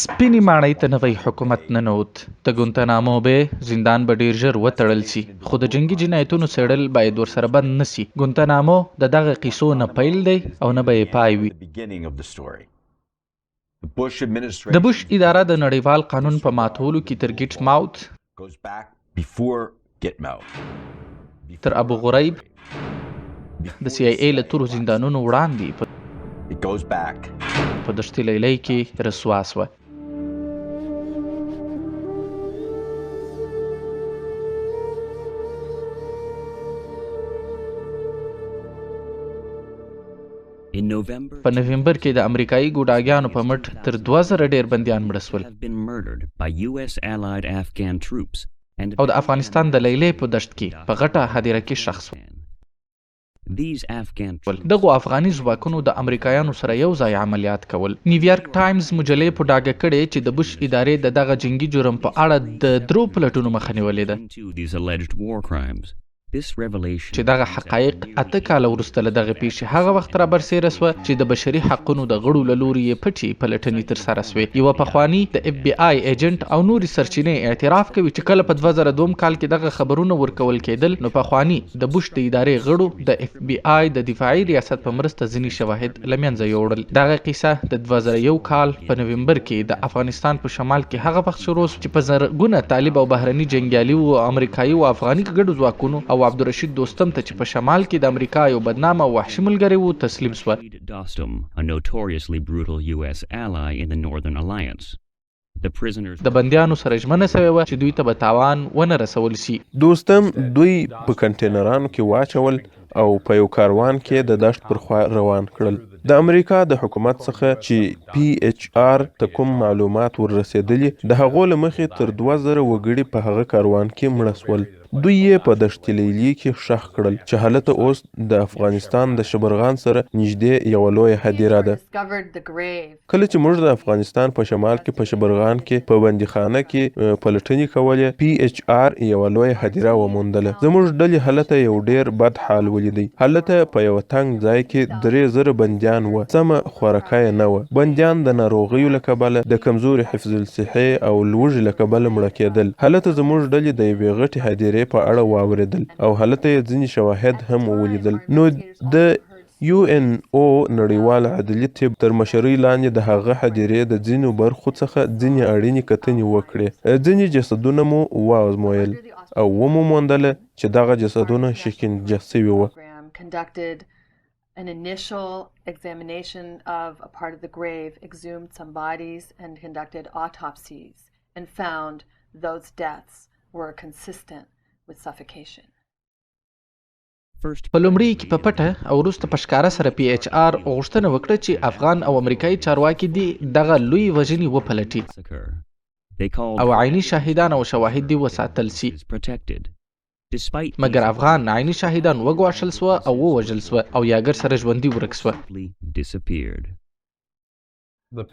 سپینې ماڼۍ ته نوی حکومت ننوت. د ګونتنامو به زندان به ډیر ژر وتړل سي، خو د جنګي جنایتونو څېړل باید ورسره بند نسي. ګونتنامو د دغه قیسو نه پیل دی او نه به یې پای وي. د بوش اداره د نړیوال قانون په ماتولو کې تر ګیټ ماوت تر ابو غریب د سی آی ای له تورو زندانونو وړاندې په دشتي لیلۍ کې رسوا سوه. په نومبر کې د امریکایي ګوډاګیانو په مټ تر 2000 ډیر بندیان مړه شول او د افغانستان د لیلۍ په دشت کې په غټه هدیره کې ښخ شول. دغو افغاني ځواکونو د امریکایانو سره یو ځای عملیات کول. نیویارک ټایمز مجلې په ډاګه کړې چې د بوش ادارې د دغه جنګي جرم په اړه د 3 پلټونو مخه نیولې ده چې دغه حقایق 8 کاله وروسته له دغه پیښې هغه وخت را برسېره سوه چې د بشري حقونو د غړو له لوري یې پټې پلټنې ترسره سوې. یوه پخواني د اف بی آی ایجنټ او نورې سرچینې اعتراف کوي چې کله په 2002 کال کې دغه خبرونه ورکول کېدل نو پخواني د بوش د ادارې غړو د اف بی آی د دفاعي ریاست په مرسته ځینې شواهد له منځه یوړل. دغه قصه د 2001 کال په نومبر کې د افغانستان په شمال کې هغه وخت شروع چې په زرګونه طالب او بهرني جنګیالي او امریکایي او افغاني ګډو ځواکونو او عبدالرشید دوستم ته چې په شمال کې د امریکا یو بدنامه او وحشي ملګری و تسلیم شوه. د بندیانو سره ژمنه سوې وه چې دوی ته به تاوان ونه رسول سي. دوستم دوی په کنټینرانو کې واچول او په یو کاروان کې د دشت پر خوا روان کړل. د امریکا د حکومت څخه چې پی ایچ آر ته کوم معلومات وررسېدلي د هغو له مخې تر 2000 وګړي په هغه کاروان کې مړه شول. دوی یې په دشتي لیلۍ کې ښخ کړل چې هلته اوس د افغانستان د شبرغان سره نږدې یوه لویه هدیره ده. کله چې موږ د افغانستان په شمال کې په شبرغان کې په بندیخانه کې پلټنې کولې پی ایچ آر یوه لویه هدیره وموندله. زموږ ډلې هلته یو ډیر بد حال ولیدی. هلته په یو تنګ ځای کې 3000 بندیان وه. سمه خوراکه یې نه وه. بندیان د ناروغیو له کبله د کمزوري حفظ الصحې او لوږې له کبله مړه کېدل. هلته زموږ ډلې د یوې غټې هدیرې په اړه واوریدل او هلته یې ځینې شواهد هم ولیدل. نو د یو ان او نړیوال عدلي طب تر مشرۍ لاندې د هغه هدیرې د ځینو برخو څخه ځینې اړینې کتنې وکړې. ځینې جسدونه مو وازمویل او ومو موندله چې دغه جسدونه شکنجه سوي وو. An initial examination of a part of the grave exhumed some bodies and conducted autopsies and found those deaths were consistent with suffocation. په لومړي کې په پټه او وروسته په ښکاره سره پی ایچ آر غوښتنه وکړه چې افغان او امریکایي چارواکي دي دغه لوی وژني وپلټي او عیني شاهدان او شواهد دي وساتل سي. مګر افغان عیني شاهدان وګواښل سوه او ووژل سوه او یاګر سره ژوندي ورک سوه.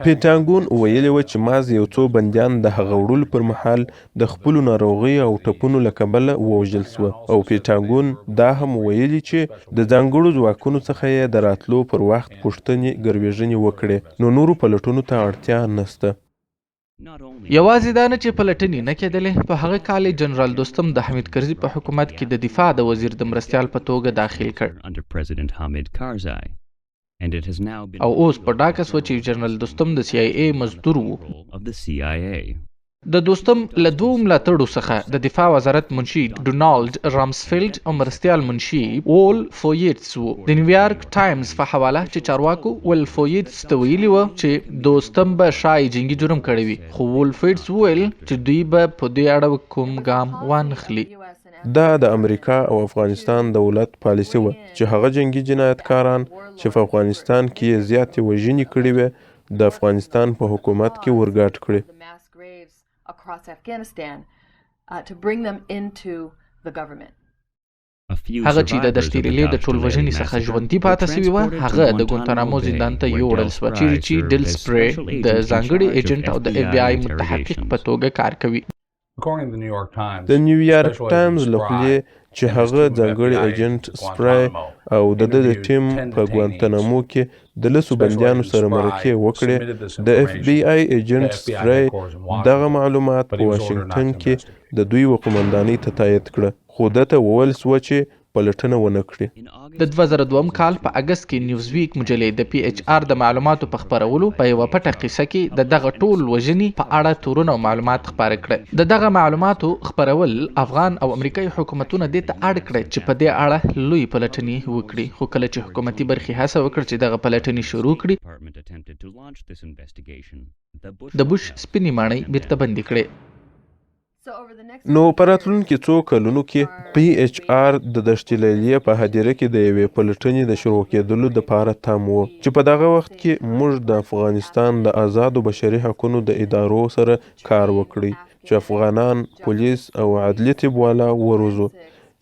پینټاګون ویلي و چې ماز یو څو بندیان د هغه وړلو پر مهال د خپلو ناروغیو او ټپونو له کبله ووژل سوه او پینټاګون دا هم ویلي چې د ځانګړو ځواکونو څخه یې د راتلو پر وخت پوښتنې ګروېږنې وکړې نو نورو پلټنو ته اړتیا نشته. یوازې دا نه چې پلټنې نه کېدلې، په هغه کال جنرال دوستم د حمید کرزي په حکومت کې د دفاع د وزیر د مرستیال په توګه داخل کړ او اوس په ډاګه سوه چې جنرال دوستم د سی آی ای مزدور و. د دوستم له 2 ملاتړو څخه د دفاع وزارت منشي ډونالډ رامسفیلډ او مرستیال منشي وول فویټس و. د نیویارک ټایمز په حواله چې چارواکو ول فویټس ته ویلي و چې دوستم به شای جنګي جرم کړی وي، خو وول فویټس وویل چې دوی به په دې اړه کوم ګام وانخلي. دا د امریکا او افغانستان دولت پالیسي وه چې هغه جنګي جنایتکاران چې په افغانستان کې یې زیاتې وژنې کړې وې د افغانستان په حکومت کې ورګډ کړي. هغه چې د دشتي لیلۍ د ټول وژنې څخه ژوندي پاتې سوي وه هغه د ګونتنامو زندان ته یوړل سوه چیرې چې ډل سپری د ځانګړي ایجنټ او د اف بی آی متحقق په توګه کار کوي. د نیویارک ټایمز له خولې چې هغه ځانګړي ایجنټ سپرای او د د ټیم په ګوانتنامو کې د لسو بندیانو سره مرکې وکړې. د اف بی آی ایجنټ سپرای دغه معلومات په واشنګټن کې د دوی قومندانۍ ته تایید کړه، خو دته وویل سوه چې پلټنه ونه کړي. د 2002 کال په اگست کې نیوزویک مجلې د پی ایچ آر د معلوماتو په خپرولو په یوه پټه قصه کې د دغه ټول وژني په اړه تورونه او معلومات خپاره کړل. د دغه معلوماتو خپرول افغان او امریکایي حکومتونه دې ته اړ کړل چې په دې اړه لوی پلټنې وکړي، خو کله چې حکومتي برخې هڅه وکړه چې دغه پلټنې شروع کړي، د بوش سپینې ماڼۍ بیرته بندي کړې. نو په راتلونکي څو کلونو کې پی ایچ آر د دشت لیلیې په هدیره کې د یوې پلټنې د شروع کېدلو دپاره تم و، چې په دغه وخت کې موږ د افغانستان د آزادو بشري حقونو د ادارو سره کار وکړی چې افغانان، پولیس او عدلیې طبوالا وروزو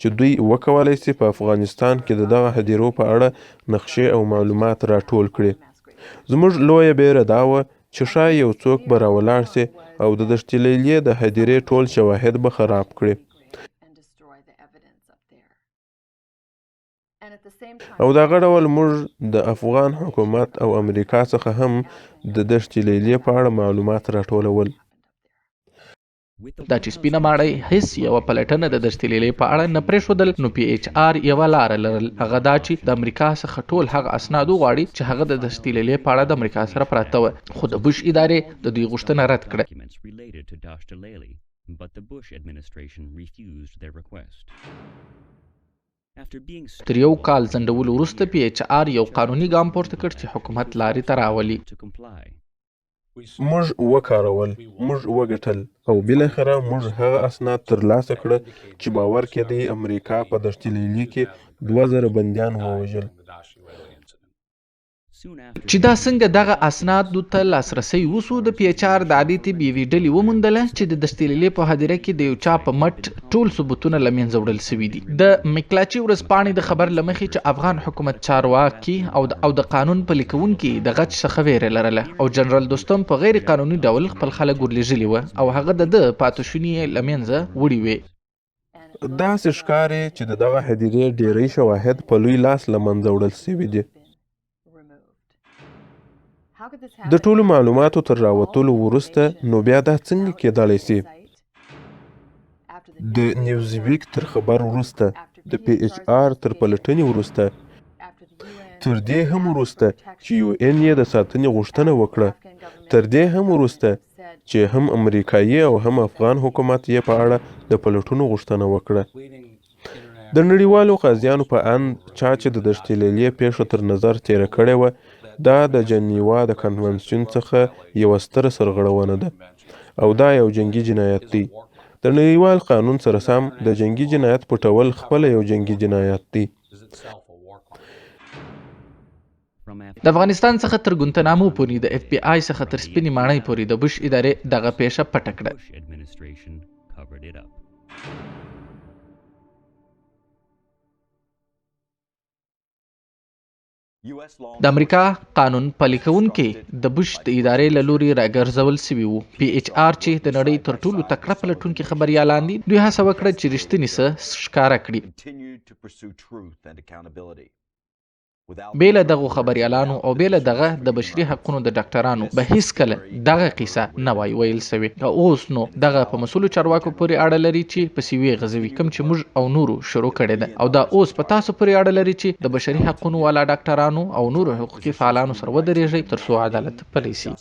چې دوی وکولای شي په افغانستان کې د دغه هدیرو په اړه نقشې او معلومات راټول کړي. زموږ لویه بیره دا وه چې ښایي یو څوک به راولاړ سي او د دشت لیلیې د هدیرې ټول شواهد به خراب کړي، او دغه ډول موږ د افغان حکومت او امریکا څخه هم د دشت لیلیې په اړه معلومات راټولول. دا چې سپینه ماڼۍ هیڅ یوه پلټنه د دشت لیلیې په اړه نه پرېښودل، نو پی ایچ آر یوه لاره لرل، هغه دا چې د امریکا څخه ټول هغه اسناد وغواړي چې هغه د دشت لیلیې په اړه د امریکا سره پراته وه، خو د بوش ادارې د دوی غوښتنه رد کړه. تر یو کال ځنډولو وروسته پی ایچ آر یو قانوني ګام پورته کړ چې حکومت لارې ته راولي. موږ وکارول، موږ وګټل او بالاخره موږ هغه اسناد ترلاسه کړه چې باور کېدی امریکا په دشت لیلیې کې 2000 بندیان ووژل. چې دا څنګه دغه اسنادو ته لاسرسی وسو، د پی ایچ آر د عادي طب یوې ډلې وموندله چې د دشت لیلیې په هدیره کې د یو چا په مټ ټول ثبوتونه له منځه وړل سوي دي. د میکلاچي ورځپاڼې د خبر له مخې چې افغان حکومت چارواکي او د قانون پلي کوونکي د غچ څخه ویره لرله، او جنرال دوستم په غیر قانوني ډول خپل خلک ورلېږلي وه او هغه د پاتې شوني یې له منځه وړي وې. داسې ښکاري چې د دغه هدیرې ډیری شواهد په لوی لاس له منځه وړل سوي دي. د ټولو معلوماتو تر راوتلو وروسته نو بیا دا څنګه کېدلی سي؟ د نیوزویک تر خبر وروسته، د پی ایچ آر تر پلټنې وروسته، تر دې هم وروسته چې یو این یې د ساتنې غوښتنه وکړه، تر دې هم وروسته چې هم امریکایي او هم افغان حکومت یې په اړه د پلټنو غوښتنه وکړه. د نړیوالو قاضیانو په اند چا چې د دشت لیلیې پیښه تر نظر تیره کړې وه، دا د جنیوا د کنونسیون څخه یوه ستره سرغړونه ده او دا یو جنګي جنایت دی. د نړیوال قانون سره سم د جنګي جنایت پټول خپله یو جنګي جنایت دی. د افغانستان څخه تر ګوانتنامو پورې، د اف بی آی څخه تر سپینې ماڼۍ پورې د بوش ادارې دغه پیښه پټه کړه. د امریکا قانون پلي کوونکي د بوش د ادارې له لوري راګرځول سوي وو. پی ایچ آر چې د نړۍ تر ټولو تکړه پلټونکي خبریالان دي، دوی هڅه وکړه چې رښتینې څه ښکاره کړي. بې له دغو خبریالانو او بې له دغه د بشري حقونو د ډاکټرانو به هیڅکله دغه قصه نه وای ویل سوې. اوس نو دغه په مسؤلو چارواکو پورې اړه لري چې په سویې غځوي، کوم چې موږ او نورو شروع کړې ده، او دا اوس په تاسو پورې اړه لري چې د بشري حقونو والا ډاکټرانو او نورو حقوقي فعالانو سره ودرېږئ تر څو عدالت پلی سي.